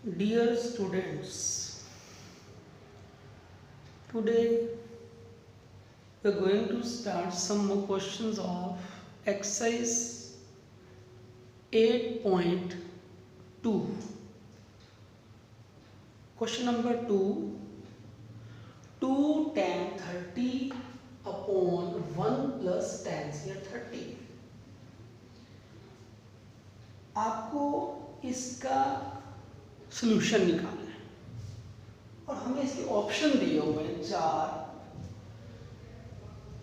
Dear students, today we are going to start some more questions of exercise 8.2. Question number 2, 2 tan 30 upon 1 plus tan square 30. आपको इसका solution निकालना है और हमें इसके ऑप्शन दिए हुए हैं 4,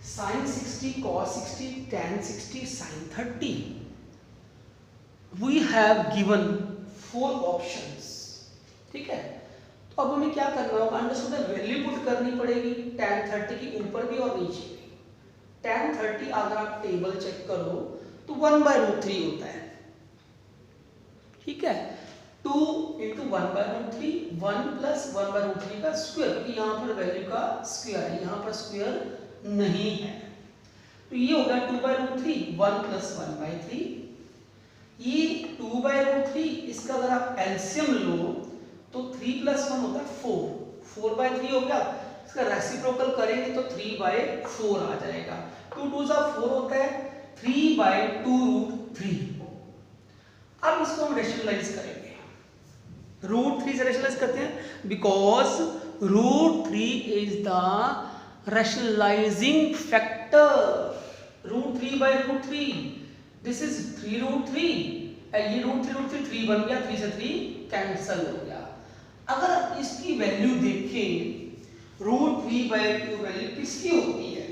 sin 60, cos 60, tan 60, sin 30. We have given 4 options. ठीक है, तो अब हमें क्या करना होगा, अंडर वैल्यू पुट करनी पड़ेगी tan 30 की ऊपर भी और नीचे भी. tan 30 अगर आप टेबल चेक करो तो 1/√3 होता है. ठीक है, 2 इंटू 1/√3, 1 प्लस 1/√3 का स्क्वायर, क्योंकि यहाँ पर वैल्यू का स्क्वायर है, यहाँ पर स्क्वायर नहीं है. तो ये होगा 2/√3, 1 प्लस 1/3. ये 2/√3, इसका अगर आप एलसीएम लो तो 3 प्लस 1 होता है 4, 4/3 हो गया. इसका रेसिप्रोकल करेंगे तो 3/4 आ जाएगा. 2 2 जा 4 होता है, 3/2√3. अब इसको हम रेशनलाइज करेंगे. √3 से रेशनलाइज करते हैं because √3 is the rationalising factor. √3/√3, this is 3√3, ये √3 3 बन गया, 3 से 3 कैंसल हो गया. अगर आप इसकी वैल्यू देखें, √3/2 वैल्यू किसकी होती है,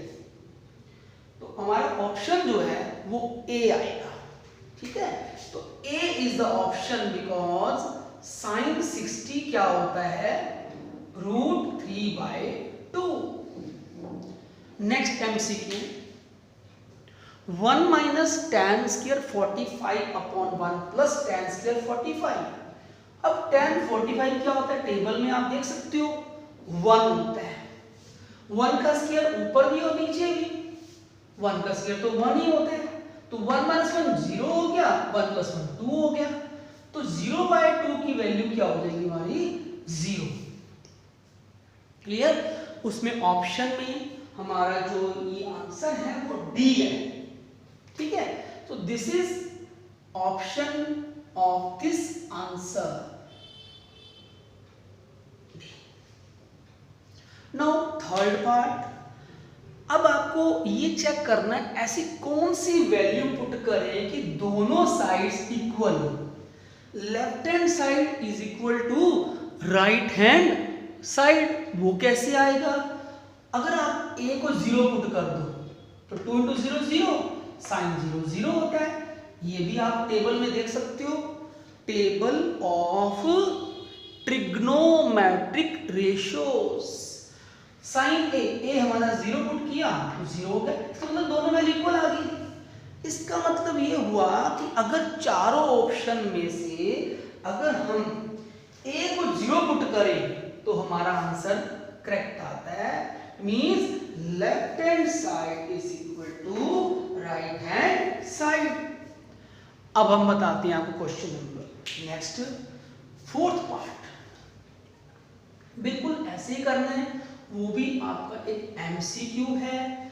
तो हमारा ऑप्शन जो है वो ए आएगा. ठीक है, तो A is the option because sin 60 क्या होता है, √3/2. Next MCQ, 1 minus tan square 45 upon 1 plus tan square 45. अब tan 45 क्या होता है, टेबल में आप देख सकते हो 1 होता है. 1 का स्क्वायर ऊपर भी और नीचे भी, 1 का स्क्वायर तो 1 ही होता है. तो 1 माइनस 1 0 हो गया, 1 प्लस 1 2 हो गया. तो 0/2 की वैल्यू क्या हो जाएगी हमारी, 0. क्लियर. उसमें ऑप्शन में हमारा जो ये आंसर है वो डी है. ठीक है, तो this is option of this answer. Now third part. अब आपको ये चेक करना है ऐसी कौन सी वैल्यू पुट करें कि दोनों साइड्स इक्वल हो. Left hand side is equal to right hand side. वो कैसे आएगा, अगर आप a को 0 पुट कर दो तो 2 इंटू 0 0, साइन 0 0 होता है. ये भी आप टेबल में देख सकते हो, table of trigonometric ratios. Sine A हमारा 0 पुट किया तो 0 हो गया. इसका मतलब दोनों वैल्यू इक्वल आ गई. इसका मतलब ये हुआ कि अगर चारों ऑप्शन में से अगर हम ए को 0 पुट करें तो हमारा आंसर करेक्ट आता है. Means left hand side is equal to right hand side. अब हम बताते हैं आपको question number next fourth part. बिल्कुल ऐसे ही करना है, वो भी आपका एक MCQ है.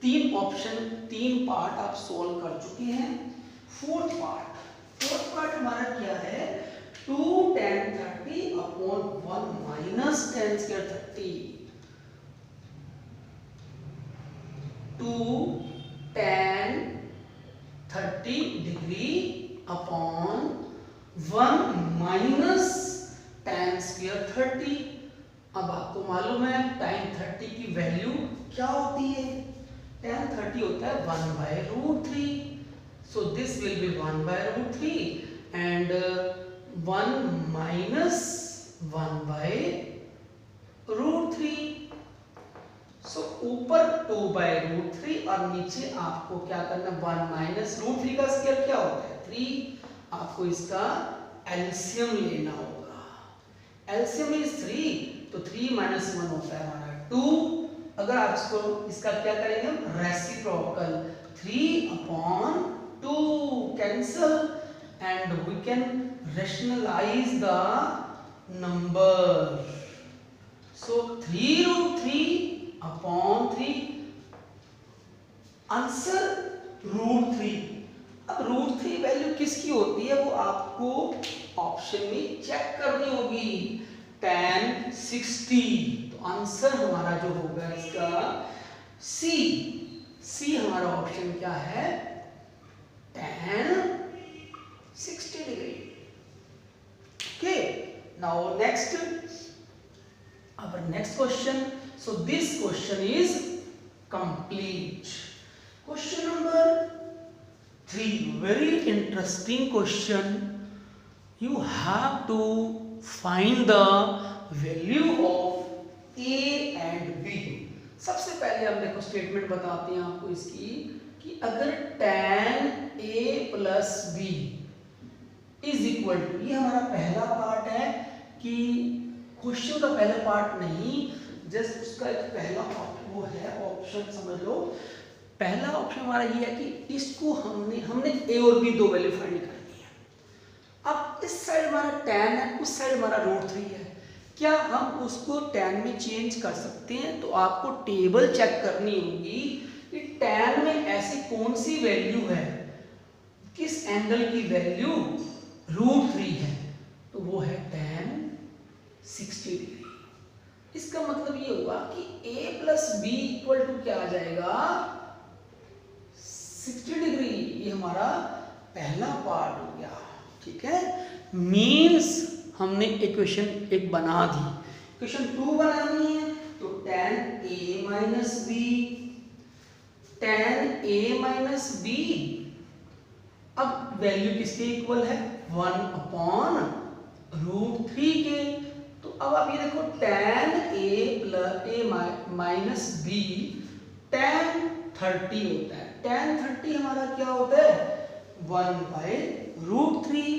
3 ऑप्शन 3 पार्ट आप सोल्व कर चुके हैं. फोर्थ पार्ट हमारा क्या है, 2 tan 30 upon 1 minus tan square 30. 2 tan 30 degree upon 1 minus tan square 30. अब आपको मालूम है tan 30 की वैल्यू क्या होती है, tan 30 होता है 1/√3. So this will be 1/√3 and 1 minus 1/√3. सो ऊपर 2/√3 और नीचे आपको क्या करना, 1 माइनस √3 का स्क्वायर क्या होता है 3. आपको इसका एलसीएम लेना होगा. एलसीएम इज 3, तो 3 माइनस 1 होता है हमारा 2. अगर आप इसका क्या करेंगे, हम reciprocal 3/2 cancel. and we can rationalize the number. So 3 root 3 upon 3, answer root 3। अब रूट 3 वैल्यू किसकी होती है वो आपको ऑप्शन में चेक करनी होगी। tan 60, तो आंसर हमारा जो होगा इसका सी हमारा ऑप्शन क्या है, tan 60 degree. Okay, now next, our next question. So this question is complete. Question number 3, very interesting question. You have to find the value of A and B. सबसे पहले हम देखो स्टेटमेंट बताते हैं आपको इसकी कि अगर tan A plus B is equal to, ये हमारा पहला पार्ट है कि क्वेश्चन का पहला पार्ट नहीं, जस्ट उसका एक पहला वो है ऑप्शन, समझ लो पहला ऑप्शन हमारा ये है कि इसको हमने ए और बी दो वैल्यू फाइंड करनी है। अब इस साइड हमारा tan है, उस साइड हमारा रूट 3 है, क्या हम उसको tan में चेंज कर सकते हैं? तो आपको टेबल चेक करनी होगी कि tan में ऐसी कौन सी वैल्यू है, किस एंगल की वैल्यू रूट 3 है, तो वो है tan 60 डिग्री। इसका मतलब ये होगा कि a plus B equal to क्या आ जाएगा, 60 डिग्री। ये हमारा पहला पार्ट हो गया, ठीक है। मीन्स हमने इक्वेशन एक बना दी, इक्वेशन 2 बनानी है, तो tan a minus B, tan a minus B अब वैल्यू किसके इक्वल है, 1 अपॉन रूट 3 के। तो अब आप ये देखो tan a plus a minus B tan 30 होता है, tan 30 हमारा क्या होता है, 1 बाय रूट 3।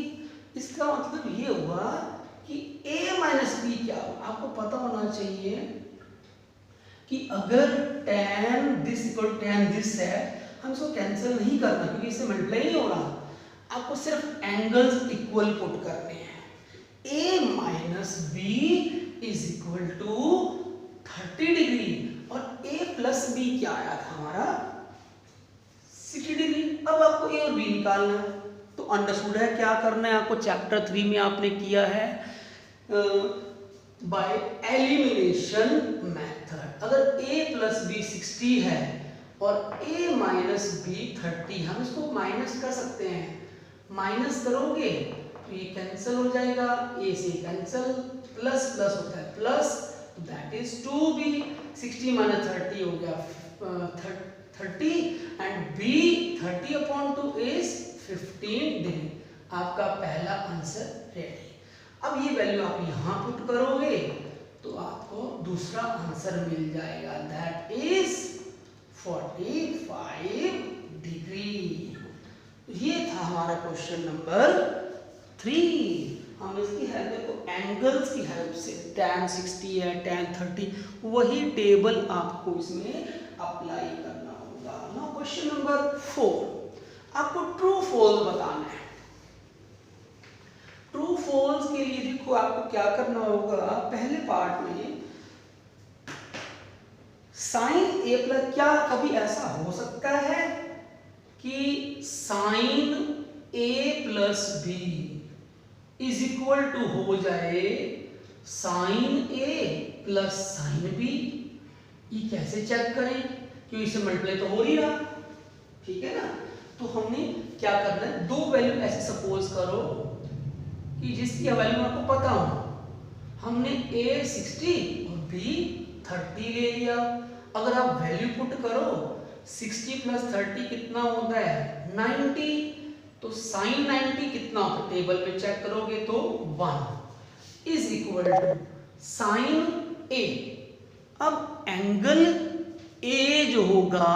इसका मतलब ये हुआ कि a माइनस बी क्या होगा, आपको पता होना चाहिए कि अगर tan this equal tan this है, हम इसको कैंसिल नहीं करना क्योंकि इससे मल्टीप्लाई नहीं हो रहा, आपको सिर्फ एंगल्स इक्वल पुट करने हैं। a minus B is equal to 30 degree और a प्लस बी क्या आया था हमारा 60 डिग्री। अब आपको a और b निकालना है, तो अंडरस्टूड है क्या करना है आपको, चैप्टर 3 में आपने किया है बाय एलिमिनेशन मेथड। अगर a प्लस बी 60 है और a माइनस बी 30, हम इसको माइनस कर सकते हैं, माइनस करोगे तो ये कैंसिल हो जाएगा, a से कैंसिल, प्लस प्लस होता है plus, that is 2b, 60 minus 30 हो गया 30 and b 30 upon 2 is 15 degree. आपका पहला आंसर रेडी। अब ये वैल्यू आप यहाँ पुट करोगे तो आपको दूसरा आंसर मिल जाएगा, दैट इज 45 डिग्री। ये था हमारा क्वेश्चन नंबर 3। हम इसकी हेल्प देखो एंगल्स की हेल्प से tan 60 है tan 30, वही टेबल आपको इसमें अप्लाई करना होगा। नाउ क्वेश्चन नंबर 4, आपको ट्रू फॉल्स बताना है। ट्रू फॉल्स के लिए देखो आपको क्या करना होगा, पहले पार्ट में साइन a प्लस, क्या कभी ऐसा हो सकता है कि sine a plus B is equal to हो जाए sine a plus sine b? ये कैसे चेक करें, क्योंकि इससे मल्टीप्लाई तो हो ही रहा, ठीक है ना। तो हमने क्या करना है, दो वैल्यू ऐसे सपोज करो कि जिसकी वैल्यू आपको पता हो, हमने a 60 और b 30 ले लिया। अगर आप वैल्यू पुट करो 60 प्लस 30 कितना होता है 90, तो साइन 90 कितना होता है, टेबल में चेक करोगे तो 1 is equal to sine a। अब एंगल a जो होगा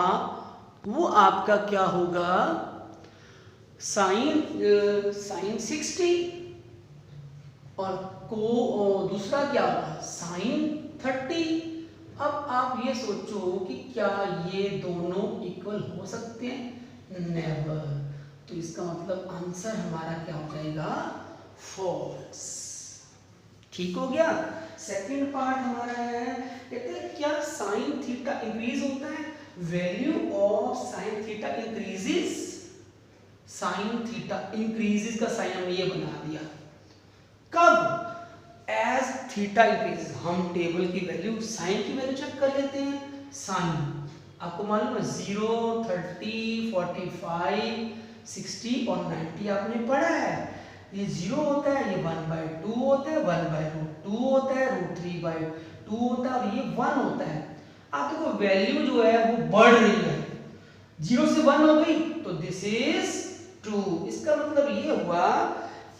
वो आपका क्या होगा, साइन 60 और दूसरा क्या होगा साइन 30। अब आप ये सोचो कि क्या ये दोनों इक्वल हो सकते हैं, नेवर। तो इसका मतलब आंसर हमारा क्या हो जाएगा, फॉल्स। ठीक हो गया। सेकंड पार्ट हमारा है, कहते हैं क्या साइन थीटा इंक्रीज होता है, value of sine theta increases, sine theta increases का साइन हमने ये बना दिया, कब, एज थीटा इंक्रीज। हम टेबल की वैल्यू, साइन की वैल्यू चेक कर लेते हैं। साइन आपको मालूम है 0, 30, 45, 60 और 90 आपने पढ़ा है। ये 0 होता है, ये 1/2 होता है, 1/√2 होता है, √3/2 होता है, और ये 1 होता है। आप देखो वैल्यू जो है वो बढ़ रही है, 0 से 1 हो गई तो दिस इज 2। इसका मतलब ये हुआ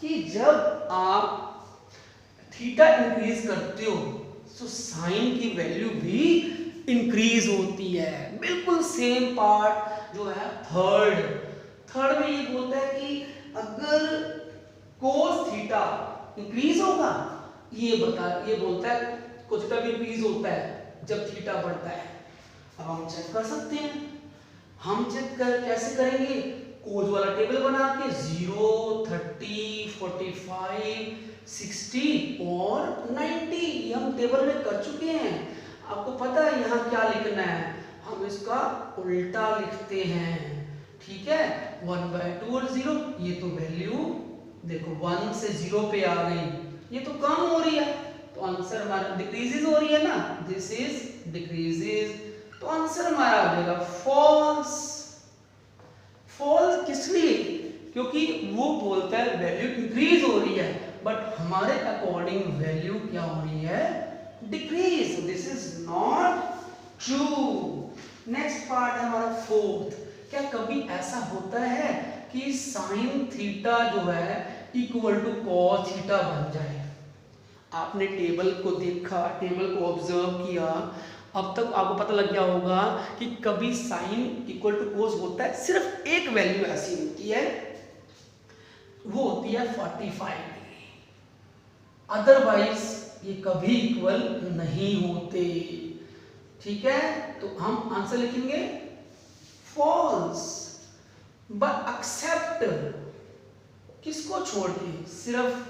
कि जब आप थीटा इंक्रीज करते हो तो साइन की वैल्यू भी इंक्रीज होती है। बिल्कुल सेम पार्ट जो है थर्ड में ये बोलता है कि अगर कोस थीटा इंक्रीज होगा, ये बोलता है कोस थीटा भी इंक्रीज होता है जब थीटा बढ़ता है। अब हम चेक कर सकते हैं, हम चेक कैसे करेंगे, कोस वाला टेबल बना के 0, 30, 45, 60 और 90 हम टेबल में कर चुके हैं। आपको पता है यहाँ क्या लिखना है, हम इसका उल्टा लिखते हैं। ठीक है, 1/2 और 0, ये तो वैल्यू देखो 1 से 0 पे आ गई, ये तो कम हो रही है, तो आंसर हमारा डिक्रीजेस हो रही है ना, दिस इज डिक्रीजेस, तो आंसर हमारा आ जाएगा फॉल्स। फॉल्स किस लिए, क्योंकि वो बोलता है वैल्यू इंक्रीज हो रही है, बट हमारे अकॉर्डिंग वैल्यू क्या हो रही है, decrease, this is not true. Next part है हमारा फोर्थ, क्या कभी ऐसा होता है कि साइन थीटा जो है इक्वल टू कॉस थीटा बन जाए। आपने टेबल को देखा, टेबल को ऑब्जर्व किया, अब तक आपको पता लग गया होगा कि कभी साइन इक्वल टू कोस होता है, सिर्फ एक वैल्यू ऐसी होती है, वो होती है 45 डिग्री, अदरवाइज ये कभी इक्वल नहीं होते। ठीक है, तो हम आंसर लिखेंगे फॉल्स। बट एक्सेप्ट किसको छोड़ के, सिर्फ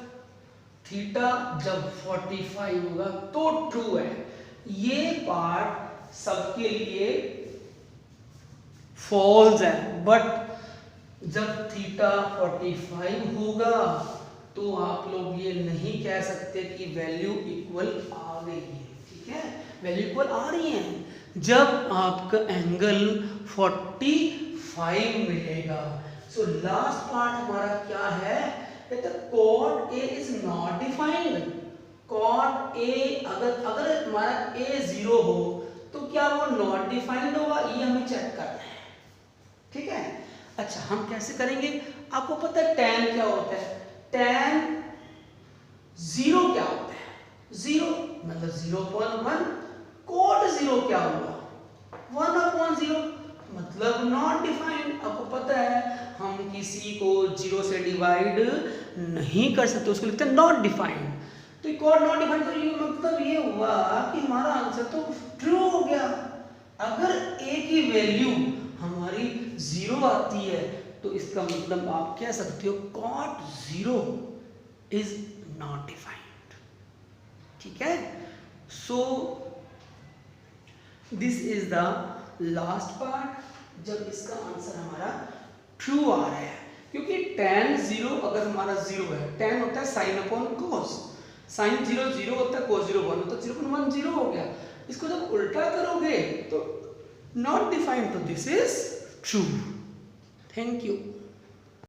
थीटा जब 45 होगा तो ट्रू है। ये पार्ट सबके लिए फॉल्स है, बट जब थीटा 45 होगा तो आप लोग ये नहीं कह सकते कि वैल्यू इक्वल आ गई है। ठीक है, वैल्यू इक्वल आ रही है जब आपका एंगल 45 मिलेगा। सो लास्ट पार्ट हमारा क्या है, cot A is not defined. Cot A अगर हमारा ए 0 हो तो क्या वो नॉट डिफाइंड होगा, ये हमें चेक करना है। ठीक है, अच्छा हम कैसे करेंगे, आपको पता है tan क्या होता है, tan 0 क्या होता है, 0 मतलब 0.1, cot 0 क्या हुआ, 1/0 मतलब नॉट डिफाइंड। आपको पता है हम किसी को 0 से डिवाइड नहीं कर सकते, उसको लिखते हैं नॉट डिफाइंड। तो कॉट नॉट डिफाइंड, तो ये मतलब ये हुआ कि हमारा आंसर तो ट्रू हो गया। अगर a की वैल्यू हमारी 0 आती है तो इसका मतलब आप कह सकते हो cot 0 इज नॉट डिफाइंड। ठीक है, so this is the last part, जब इसका आंसर हमारा ट्रू आ रहा है, क्योंकि tan 0 अगर हमारा 0 है, tan होता है sin अपॉन cos, sin 0 0 होता है, cos 0 1 होता है, 0.1 0 हो गया। इसको जब उल्टा करोगे तो नॉट डिफाइंड, तो this is true. Thank you.